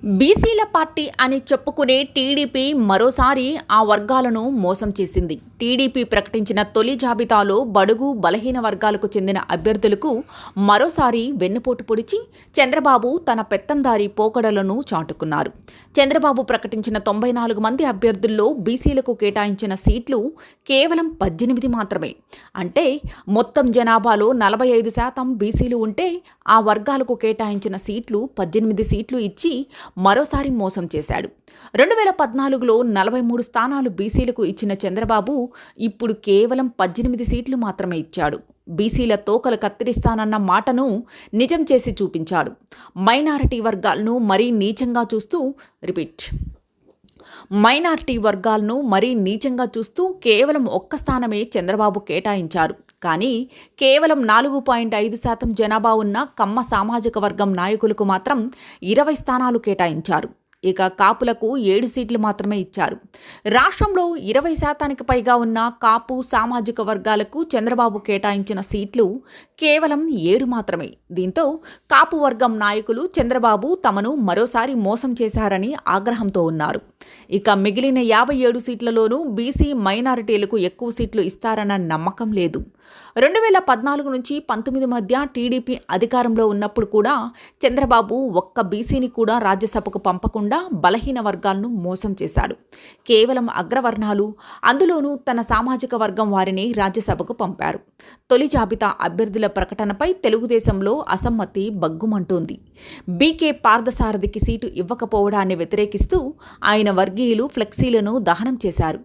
బీసీల పార్టీ అని చెప్పుకునే టీడీపీ మరోసారి ఆ వర్గాలను మోసం చేసింది. టీడీపీ ప్రకటించిన తొలి జాబితాలో బడుగు బలహీన వర్గాలకు చెందిన అభ్యర్థులకు మరోసారి వెన్నుపోటు పొడిచి చంద్రబాబు తన పెత్తందారీ పోకడలను చాటుకున్నారు. చంద్రబాబు ప్రకటించిన 94 మంది అభ్యర్థుల్లో బీసీలకు కేటాయించిన సీట్లు కేవలం 18 మాత్రమే. అంటే మొత్తం జనాభాలో 45% బీసీలు ఉంటే ఆ వర్గాలకు కేటాయించిన సీట్లు 18 సీట్లు ఇచ్చి మరోసారి మోసం చేశాడు. 2014లో 43 స్థానాలు బీసీలకు ఇచ్చిన చంద్రబాబు ఇప్పుడు కేవలం 18 సీట్లు మాత్రమే ఇచ్చాడు. బీసీల తోకలు కత్తిరిస్తానన్న మాటను నిజం చేసి చూపించాడు. మైనారిటీ వర్గాలను మరీ నీచంగా చూస్తూ కేవలం ఒక్క స్థానమే చంద్రబాబు కేటాయించారు. కానీ కేవలం 4.5% జనాభా ఉన్న కమ్మ సామాజిక వర్గం నాయకులకు మాత్రం 20 స్థానాలు కేటాయించారు. ఇక కాపులకు 7 సీట్లు మాత్రమే ఇచ్చారు. రాష్ట్రంలో 20% పైగా ఉన్న కాపు సామాజిక వర్గాలకు చంద్రబాబు కేటాయించిన సీట్లు కేవలం 7 మాత్రమే. దీంతో కాపు వర్గం నాయకులు చంద్రబాబు తమను మరోసారి మోసం చేశారని ఆగ్రహంతో ఉన్నారు. ఇక మిగిలిన 57 సీట్లలోనూ బీసీ మైనారిటీలకు ఎక్కువ సీట్లు ఇస్తారన్న నమ్మకం లేదు. 2014 నుంచి 19 మధ్య టీడీపీ అధికారంలో ఉన్నప్పుడు కూడా చంద్రబాబు ఒక్క బీసీని కూడా రాజ్యసభకు పంపకుండా బలహీన వర్గాలను మోసం చేశాడు. కేవలం అగ్రవర్ణాలు, అందులోనూ తన సామాజిక వర్గం వారిని రాజ్యసభకు పంపారు. తొలి జాబితా అభ్యర్థుల ప్రకటనపై తెలుగుదేశంలో అసమ్మతి బగ్గుమంటోంది. బీకే పార్థసారథికి సీటు ఇవ్వకపోవడాన్ని వ్యతిరేకిస్తూ ఆయన వర్గీయులు ఫ్లెక్సీలను దహనం చేశారు.